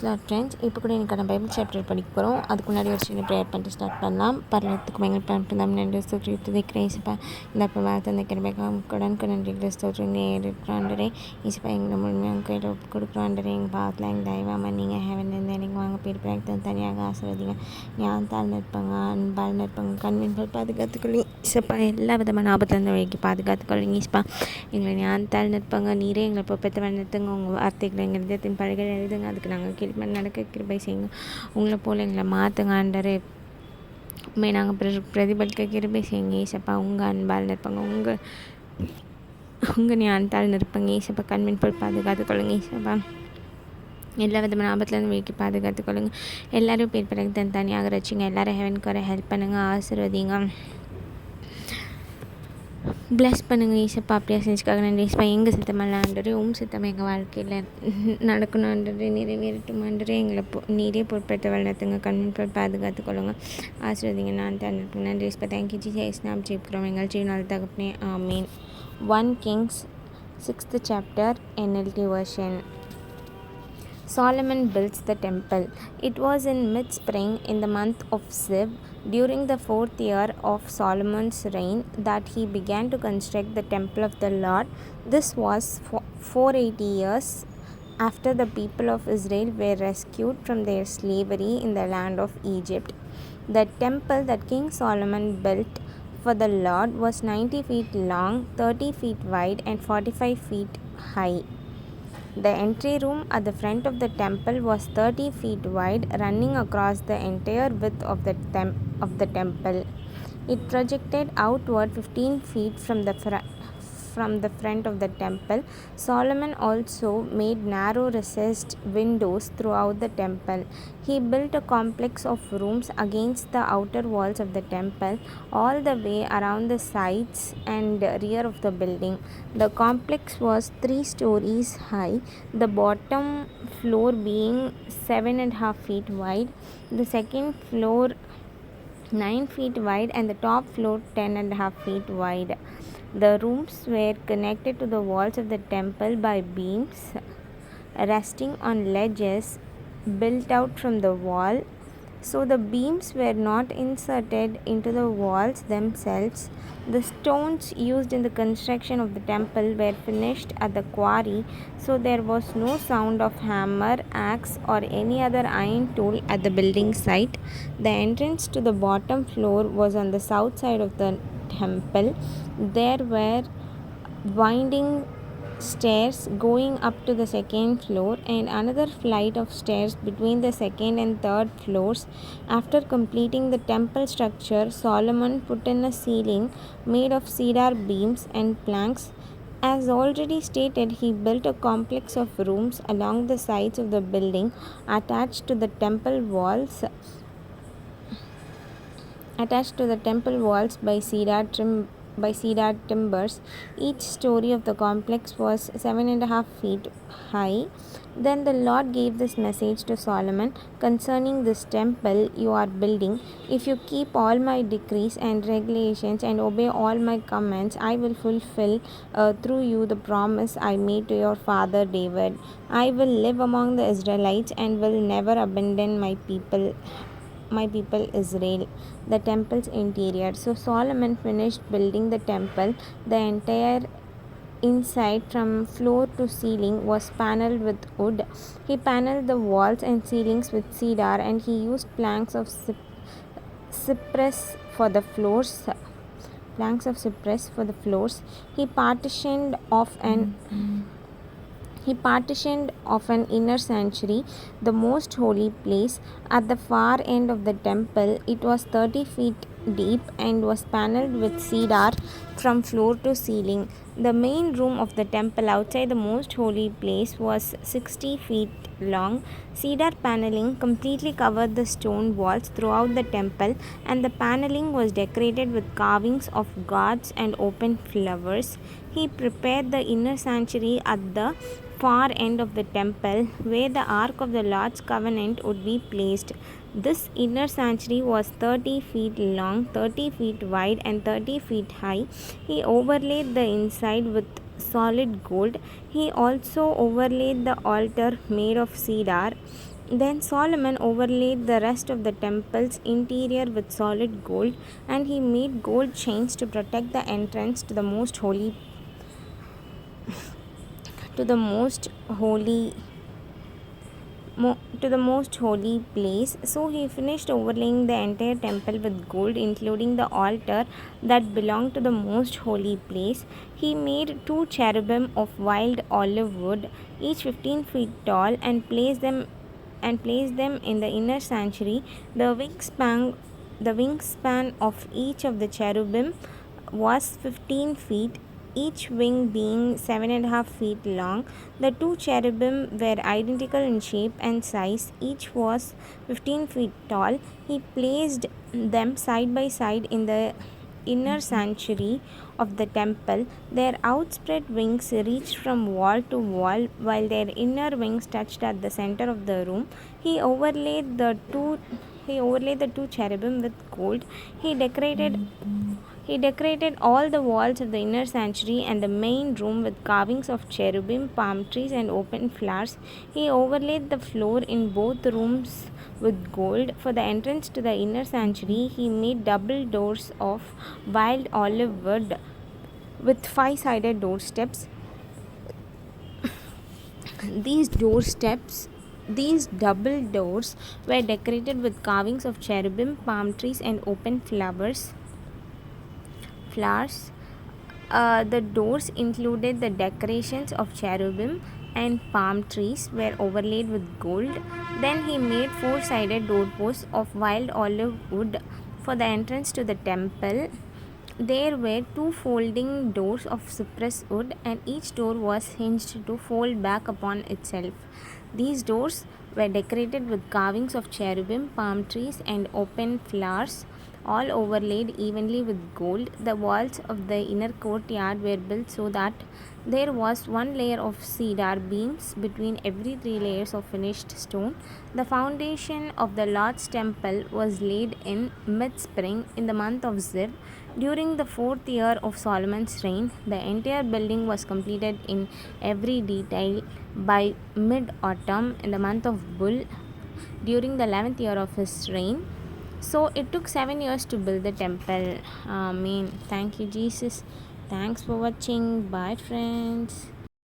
Friends, இப்போ கூட எனக்கு பைபிள் சாப்டர் படிக்க போகிறோம். அதுக்கு முன்னாடி ஒரு சின்ன ப்ரேயர் பண்ணிட்டு ஸ்டார்ட் பண்ணலாம். பரலத்துக்கு எங்கள் பண்ணிட்டு நன்றி ஸ்தோத்திரித்து கிரேசப்பா இந்த அப்போ வார்த்தை அந்த கிருபைக்காக கடனுக்கு நன்றி ஸ்தோத்திரம் இருக்கிறாண்டரே ஈசப்பா எங்களை முழுமையாக கையில் கொடுக்குறாண்டரே எங்கள் பாவத்தில் எங்கள் தெய்வமாக நீங்கள் ஹெவன்லேருந்து எனக்கு வாங்க போயிருப்பேன் தனியாக ஆசிர்வதிங்க ஞானத்தால் நிற்பங்க அன்பால் நிற்பங்க கண்மீன்கள் பாதுகாத்துக்கொள்ளுங்க ஈசப்பா எல்லா விதமான ஆபத்துலேருந்து வழிக்கு பாதுகாத்துக்கொள்ளுங்க ஈசப்பா எங்களை ஞானத்தால் நிற்பங்க நீரே எங்களை பொப்பத்தை வளர்த்துங்க உங்கள் வார்த்தைகளை எங்கள் இதயத்தின் பழகள் எழுதுங்க அதுக்கு நாங்கள் கீழ்மன் நடக்க கிருபை செய்யுங்க உங்களை போல் எங்களை மாற்றுங்க ஆண்டரே உண்மை நாங்கள் பிரதிபலிக்க கிருபை செய்யுங்க ஈசப்பா உங்கள் அன்பால் நிற்பங்க உங்கள் ஞானத்தால் நிற்பங்க ஈசப்பா கண்மின் போல் பாதுகாத்துக்கொள்ளுங்க ஈசப்பா எல்லா விதமான ஆபத்துலேருந்து வீக்கி பாதுகாத்துக்கொள்ளுங்க எல்லோரும் பேர் பிறகு தனியாக வச்சுங்க எல்லோரும் ஹெவனுக்கு வர ஹெல்ப் பண்ணுங்கள் ஆசீர்வதிங்க ப்ளஸ் பண்ணுங்கள் ஈசப்பா அப்படியா செஞ்சுக்காக நன்றி ஈசப்பா எங்கள் சித்தமெல்லாம் ஆண்டரே சித்தம் எங்கள் வாழ்க்கையில் நடக்கணும் ஆண்டரே நிறைவேறட்டும் ஆண்டரே எங்களை நீரே பொறுப்பேற்ற வளர்த்துங்க கண்முன் பாதுகாத்துக்கொள்ளுங்க ஆசீர்வதிங்க நான் தான் நன்றி ஈசப்பா தேங்க்யூ ஜீசஸ் நாம் ஜெயிக்கிறோம் எங்கள் ஜீவனால் தகப்பனே ஆமீன். 1 Kings 6th chapter NLT version. Solomon builds the temple. It was in mid-spring in the month of Ziv, during the 4th year of Solomon's reign, that he began to construct the temple of the Lord. This was 480 years after the people of Israel were rescued from their slavery in the land of Egypt. The temple that King Solomon built for the Lord was 90 feet long, 30 feet wide, and 45 feet high. The entry room at the front of the temple was 30 feet wide, running across the entire width of the temple. It projected outward 15 feet from the front of the temple. Solomon also made narrow recessed windows throughout the temple. He built a complex of rooms against the outer walls of the temple, all the way around the sides and rear of the building. The complex was 3 stories high, the bottom floor being 7.5 feet wide, the second floor 9 feet wide, and the top floor 10.5 feet wide. The rooms were connected to the walls of the temple by beams resting on ledges built out from the wall, so the beams were not inserted into the walls themselves. The stones used in the construction of the temple were finished at the quarry, so there was no sound of hammer, axe, or any other iron tool at the building site. The entrance to the bottom floor was on the south side of the temple. There were winding stairs going up to the second floor and another flight of stairs between the second and third floors. After completing the temple structure, Solomon put in a ceiling made of cedar beams and planks. As already stated, he built a complex of rooms along the sides of the building attached to the temple walls by cedar timbers. Each story of the complex was 7.5 feet high. Then the Lord gave this message to Solomon concerning this temple you are building. If you keep all my decrees and regulations and obey all my commands, I will fulfill through you the promise I made to your father David. I will live among the Israelites and will never abandon my people Israel. The temple's interior. So Solomon finished building the temple. The entire inside from floor to ceiling was paneled with wood. He paneled the walls and ceilings with cedar, and he used planks of cypress for the floors. He partitioned off an inner sanctuary, the most holy place, at the far end of the temple. It was 30 feet deep and was paneled with cedar from floor to ceiling. The main room of the temple outside the most holy place was 60 feet long. Cedar paneling completely covered the stone walls throughout the temple, and the paneling was decorated with carvings of gods and open flowers. He prepared the inner sanctuary at the far end of the temple, where the Ark of the Lord's Covenant would be placed. This inner sanctuary was 30 feet long, 30 feet wide, and 30 feet high. He overlaid the inside with solid gold. He also overlaid the altar made of cedar Then Solomon overlaid the rest of the temple's interior with solid gold, and he made gold chains to protect the entrance to the most holy to the most holy place. So he finished overlaying the entire temple with gold, including the altar that belonged to the most holy place. He made two cherubim of wild olive wood, each 15 feet tall, and placed them in the inner sanctuary. The wingspan of each of the cherubim was 15 feet, each wing being 7.5 feet long. The two cherubim were identical in shape and size, each was 15 feet tall. He placed them side by side in the inner sanctuary of the temple. Their outspread wings reached from wall to wall, while their inner wings touched at the center of the room. He overlaid the two cherubim with gold. He decorated all the walls of the inner sanctuary and the main room with carvings of cherubim, palm trees, and open flowers. He overlaid the floor in both rooms with gold. For the entrance to the inner sanctuary, he made double doors of wild olive wood with five-sided doorsteps. These doorsteps these double doors were decorated with carvings of cherubim, palm trees, and open flowers. The doors included the decorations of cherubim and palm trees were overlaid with gold. Then he made four-sided doorposts of wild olive wood for the entrance to the temple. There were two folding doors of cypress wood, and each door was hinged to fold back upon itself. These doors were decorated with carvings of cherubim, palm trees, and open flowers, all overlaid evenly with gold. The walls of the inner courtyard were built so that there was one layer of cedar beams between every three layers of finished stone. The foundation of the Lord's temple was laid in mid-spring in the month of Ziv. During the 4th year of Solomon's reign, the entire building was completed in every detail by mid-autumn in the month of Bul during the 11th year of his reign. So it took 7 years to build the temple. Amen. Thank you, Jesus. Thanks for watching. Bye, friends.